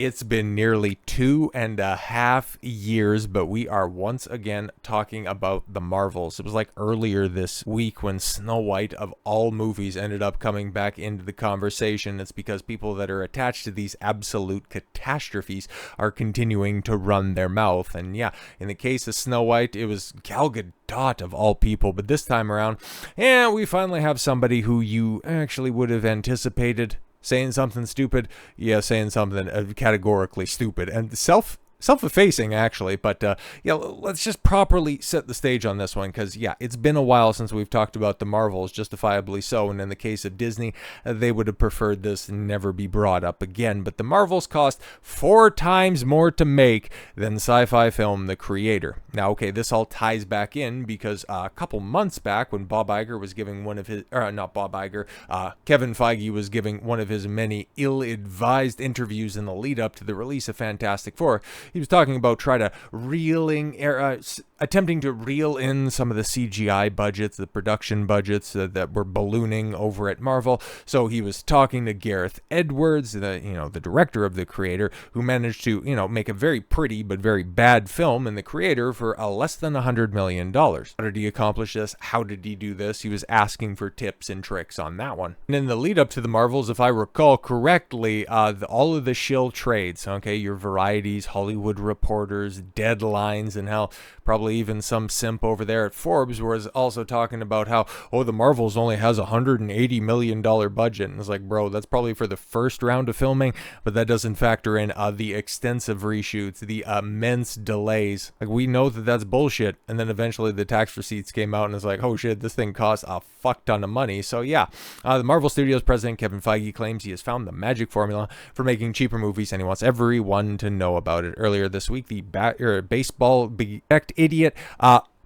It's been nearly 2.5 years, but we are once again talking about the Marvels. It was like earlier this week when Snow White, of all movies, ended up coming back into the conversation. It's because people that are attached to these absolute catastrophes are continuing to run their mouth. And yeah, in the case of Snow White, it was Gal Gadot of all people. But this time around, we finally have somebody who you actually would have anticipated saying something stupid, saying something categorically stupid and self-effacing, actually. But let's just properly set the stage on this one, because it's been a while since we've talked about the Marvels, justifiably so. And in the case of Disney, they would have preferred this never be brought up again. But the Marvels cost 4 times more to make than sci-fi film The Creator. Now, okay, this all ties back in because a couple months back, when Bob Iger was giving one of his, not Bob Iger, Kevin Feige was giving one of his many ill-advised interviews in the lead-up to the release of Fantastic Four. He was talking about attempting to reel in some of the CGI budgets, the production budgets that were ballooning over at Marvel. So he was talking to Gareth Edwards, the director of The Creator, who managed to, make a very pretty but very bad film in The Creator for less than $100 million. How did he accomplish this? How did he do this? He was asking for tips and tricks on that one. And in the lead up to the Marvels, if I recall correctly, all of the shill trades, your Varieties, Hollywood Reporters, Deadlines, and hell, probably even some simp over there at Forbes was also talking about how, the Marvels only has a $180 million budget. And it's like, bro, that's probably for the first round of filming, but that doesn't factor in the extensive reshoots, the immense delays. Like, we know that that's bullshit. And then eventually the tax receipts came out and it's like, oh shit, this thing costs a fuck ton of money. So the Marvel Studios president Kevin Feige claims he has found the magic formula for making cheaper movies, and he wants everyone to know about it. Earlier this week, the baseball-backed idiot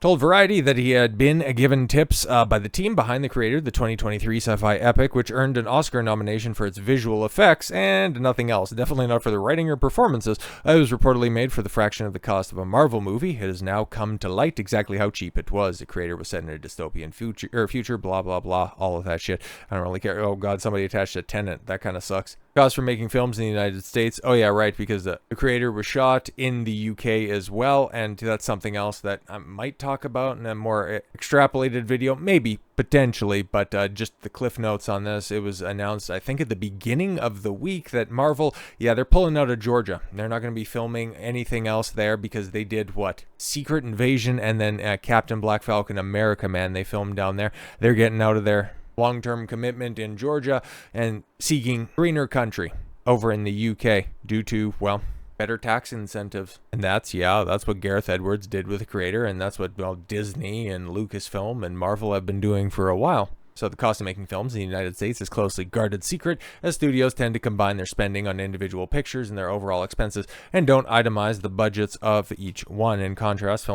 told Variety that he had been given tips by the team behind The Creator, the 2023 sci-fi epic, which earned an Oscar nomination for its visual effects and nothing else. Definitely not for the writing or performances. It was reportedly made for the fraction of the cost of a Marvel movie. It has now come to light exactly how cheap it was. The Creator was set in a dystopian future, blah, blah, blah, all of that shit. I don't really care. Oh, God, somebody attached a Tenet. That kind of sucks. Cost for making films in the United States. Oh yeah, right, because the Creator was shot in the UK as well, and that's something else that I might talk about in a more extrapolated video, maybe, potentially, but just the cliff notes on this. It was announced, I think, at the beginning of the week that Marvel, they're pulling out of Georgia. They're not going to be filming anything else there because they did, Secret Invasion and then Captain Black Falcon America, man. They filmed down there. They're getting out of there. Long-term commitment in Georgia and seeking greener country over in the UK due to, better tax incentives. And that's what Gareth Edwards did with The Creator, and that's what Disney and Lucasfilm and Marvel have been doing for a while. So the cost of making films in the United States is closely guarded secret, as studios tend to combine their spending on individual pictures and their overall expenses and don't itemize the budgets of each one. In contrast,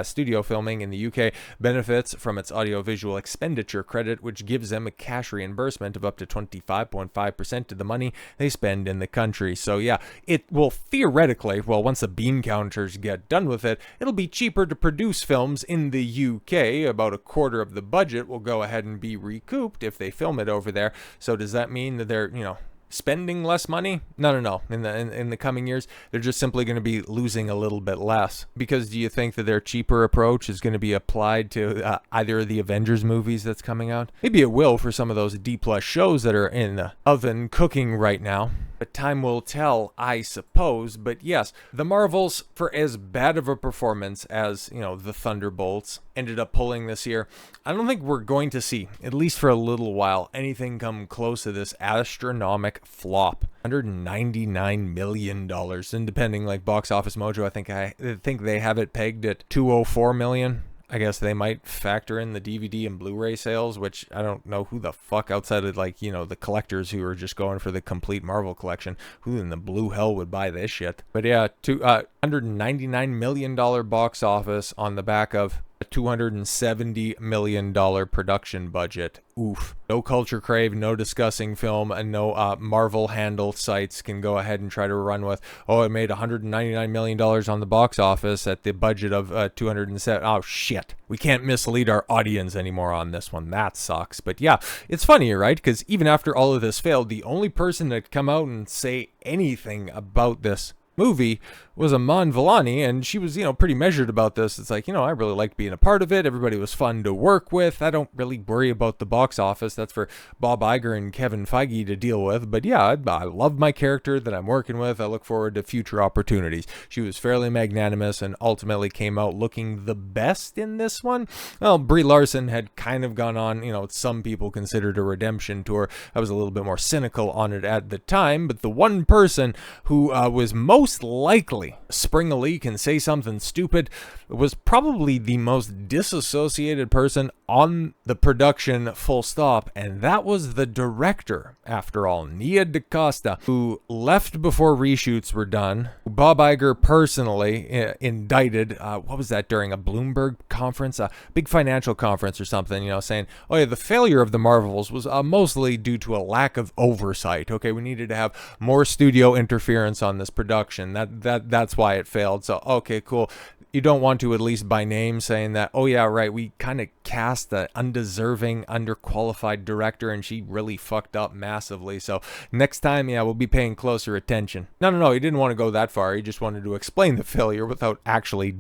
studio filming in the UK benefits from its audiovisual expenditure credit, which gives them a cash reimbursement of up to 25.5% of the money they spend in the country. So it will theoretically, once the bean counters get done with it, it'll be cheaper to produce films in the UK. About a quarter of the budget will go ahead and be recouped if they film it over there. So does that mean that they're, spending less money? No. In the coming years, they're just simply going to be losing a little bit less. Because do you think that their cheaper approach is going to be applied to either of the Avengers movies that's coming out? Maybe it will for some of those D+ shows that are in the oven cooking right now. But time will tell, I suppose. But yes, the Marvels, for as bad of a performance as, the Thunderbolts ended up pulling this year, I don't think we're going to see, at least for a little while, anything come close to this astronomical flop. $199 million. And depending, Box Office Mojo, I think they have it pegged at $204 million. I guess they might factor in the DVD and Blu-ray sales, which I don't know who the fuck outside of the collectors who are just going for the complete Marvel collection, who in the blue hell would buy this shit. But $199 million box office on the back of a $270 million production budget. Oof. No Culture Crave, no Discussing Film, and no Marvel handle sites can go ahead and try to run with, oh, it made $199 million on the box office at the budget of 207. Oh, shit. We can't mislead our audience anymore on this one. That sucks. But yeah, it's funny, right? Because even after all of this failed, the only person that come out and say anything about this movie was Aman Vellani, and she was, pretty measured about this. It's like, I really liked being a part of it. Everybody was fun to work with. I don't really worry about the box office. That's for Bob Iger and Kevin Feige to deal with. But yeah, I love my character that I'm working with. I look forward to future opportunities. She was fairly magnanimous and ultimately came out looking the best in this one. Well, Brie Larson had kind of gone on, some people considered a redemption tour. I was a little bit more cynical on it at the time, but the one person who was most likely spring a leak and say something stupid was probably the most disassociated person on the production, full stop, and that was the director, after all, Nia DaCosta, who left before reshoots were done. Bob Iger personally indicted, what was that, during a Bloomberg conference, a big financial conference or something, saying, oh yeah, the failure of the Marvels was mostly due to a lack of oversight. Okay, we needed to have more studio interference on this production. That's why it failed. So, okay, cool. You don't want to, at least by name, saying that, oh yeah, right, we kind of cast the undeserving, underqualified director and she really fucked up massively. So next time, yeah, we'll be paying closer attention. No, he didn't want to go that far. He just wanted to explain the failure without actually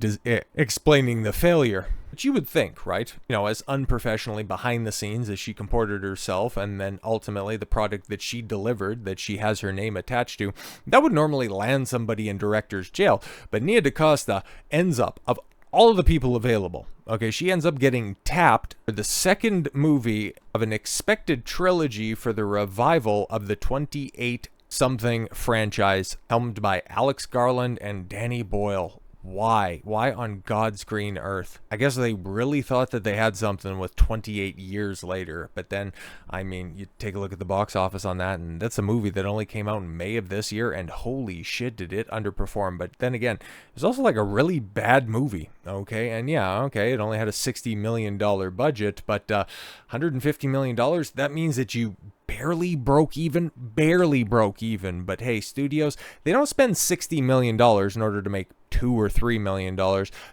explaining the failure. But you would think, right, as unprofessionally behind the scenes as she comported herself, and then ultimately the product that she delivered, that she has her name attached to, that would normally land somebody in director's jail. But Nia DaCosta ends up, of all of the people available, okay, she ends up getting tapped for the second movie of an expected trilogy for the revival of the 28-something franchise, helmed by Alex Garland and Danny Boyle. Why? Why on God's green earth? I guess they really thought that they had something with 28 years later. But then, you take a look at the box office on that, and that's a movie that only came out in May of this year, and holy shit, did it underperform. But then again, it was also like a really bad movie, okay? And yeah, okay, it only had a $60 million budget, but $150 million, that means that you barely broke even. But hey, studios, they don't spend $60 million in order to make $2 or $3 million.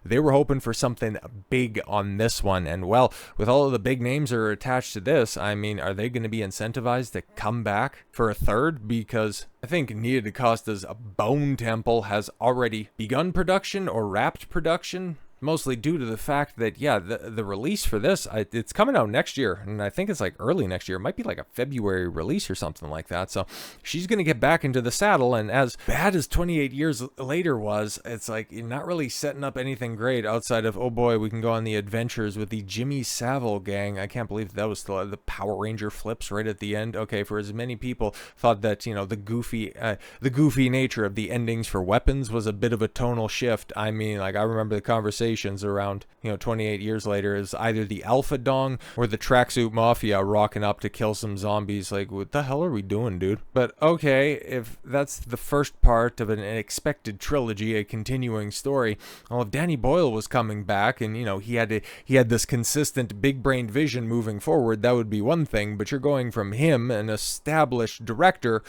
They were hoping for something big on this one. And well, with all of the big names that are attached to this, are they going to be incentivized to come back for a third? Because I think Nia DaCosta's Bone Temple has already begun production or wrapped production. Mostly due to the fact that, yeah, the release for this, it's coming out next year, and I think it's like early next year. It might be like a February release or something like that. So she's going to get back into the saddle, and as bad as 28 years later was, it's like you're not really setting up anything great outside of, oh boy, we can go on the adventures with the Jimmy Savile gang. I can't believe that was still the Power Ranger flips right at the end. Okay, for as many people thought that, the goofy nature of the endings for Weapons was a bit of a tonal shift. I remember the conversation around 28 years later is either the Alpha Dong or the Tracksuit Mafia rocking up to kill some zombies. Like, what the hell are we doing, dude? But okay, if that's the first part of an expected trilogy, a continuing story, well, if Danny Boyle was coming back and he had this consistent big-brained vision moving forward, that would be one thing. But you're going from him, an established director,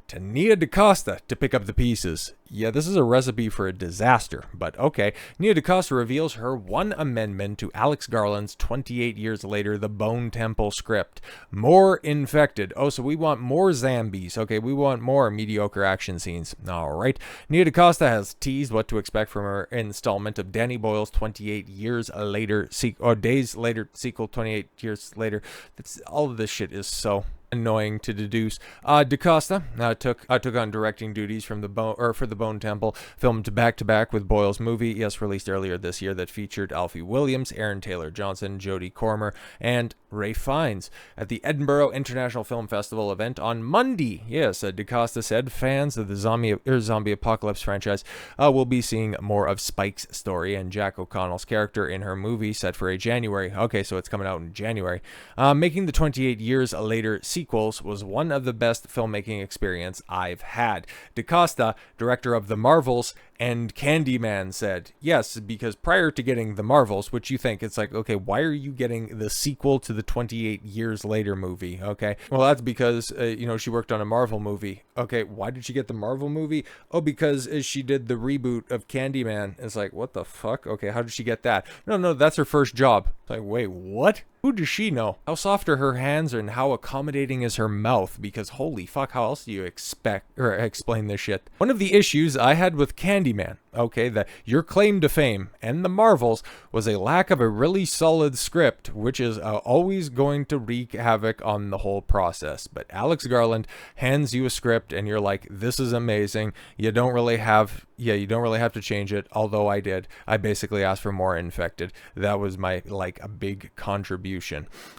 to Nia DaCosta to pick up the pieces. Yeah, this is a recipe for a disaster, but okay. Nia DaCosta reveals her one amendment to Alex Garland's 28 years later The Bone Temple script. More infected. Oh, so we want more zombies. Okay, we want more mediocre action scenes. All right. Nia DaCosta has teased what to expect from her installment of Danny Boyle's 28 years later, days later sequel, 28 years later. All of this shit is so annoying to deduce. DaCosta took on directing duties from for the Bone Temple, filmed back to back with Boyle's movie, released earlier this year, that featured Alfie Williams, Aaron Taylor Johnson, Jodie Comer, and Ray Fiennes at the Edinburgh International Film Festival event on Monday. Yes, DaCosta said fans of the zombie apocalypse franchise will be seeing more of Spike's story and Jack O'Connell's character in her movie set for a January. Okay, so it's coming out in January. Making the 28 years later sequels was one of the best filmmaking experience I've had. DaCosta, director of The Marvels And Candyman said, yes, because prior to getting the Marvels, which you think, it's like, okay, why are you getting the sequel to the 28 years later movie? Okay, well, that's because, she worked on a Marvel movie. Okay, why did she get the Marvel movie? Oh, because she did the reboot of Candyman. It's like, what the fuck? Okay, how did she get that? No, that's her first job. It's like, wait, what? Who does she know? How soft are her hands and how accommodating is her mouth? Because holy fuck, how else do you explain this shit? One of the issues I had with Candyman, okay, that your claim to fame and the Marvels was a lack of a really solid script, which is always going to wreak havoc on the whole process. But Alex Garland hands you a script and you're like, this is amazing. You don't really have to change it, although I did. I basically asked for more infected. That was my, a big contribution.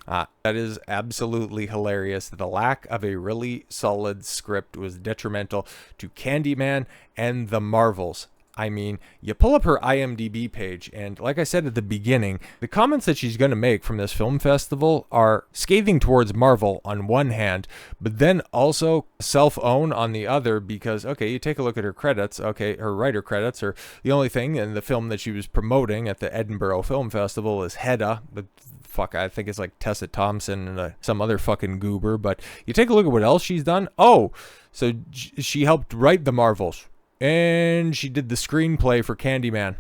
That is absolutely hilarious. The lack of a really solid script was detrimental to Candyman and the Marvels. I mean, you pull up her IMDb page, and like I said at the beginning, the comments that she's going to make from this film festival are scathing towards Marvel on one hand, but then also self-own on the other, because, okay, you take a look at her credits, okay, her writer credits are the only thing in the film that she was promoting at the Edinburgh Film Festival is Hedda, but fuck, I think it's like Tessa Thompson and some other fucking goober, but you take a look at what else she's done. Oh, so she helped write the Marvels. And she did the screenplay for Candyman.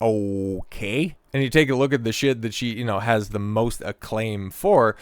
Okay. And you take a look at the shit that she, has the most acclaim for.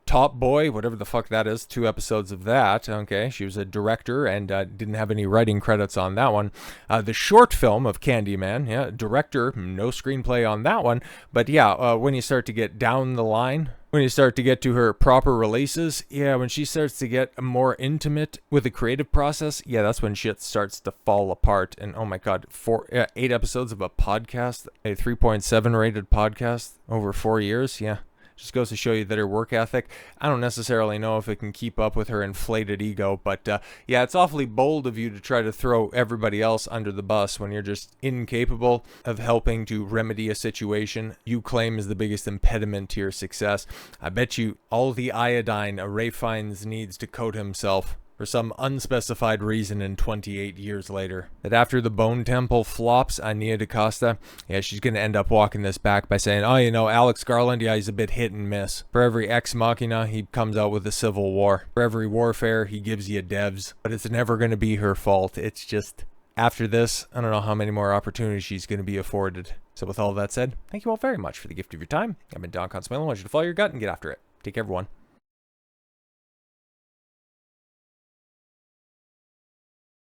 Top Boy, whatever the fuck that is, 2 episodes of that. Okay, she was a director and didn't have any writing credits on that one. The short film of Candyman, yeah, director, no screenplay on that one. But yeah, when you start to get down the line, when you start to get to her proper releases, yeah, when she starts to get more intimate with the creative process, yeah, that's when shit starts to fall apart. And oh my god, 8 episodes of a podcast, a 3.7 rated podcast over 4 years, yeah. Just goes to show you that her work ethic, I don't necessarily know if it can keep up with her inflated ego, but yeah, it's awfully bold of you to try to throw everybody else under the bus when you're just incapable of helping to remedy a situation you claim is the biggest impediment to your success. I bet you all the iodine Ray Fiennes needs to coat himself for some unspecified reason in 28 years later. That after the Bone Temple flops on Nia DaCosta, yeah, she's going to end up walking this back by saying, oh, Alex Garland, yeah, he's a bit hit and miss. For every ex machina, he comes out with a civil war. For every warfare, he gives you devs. But it's never going to be her fault. It's just, after this, I don't know how many more opportunities she's going to be afforded. So with all that said, thank you all very much for the gift of your time. I've been Don Consuelo. I want you to follow your gut and get after it. Take care, everyone.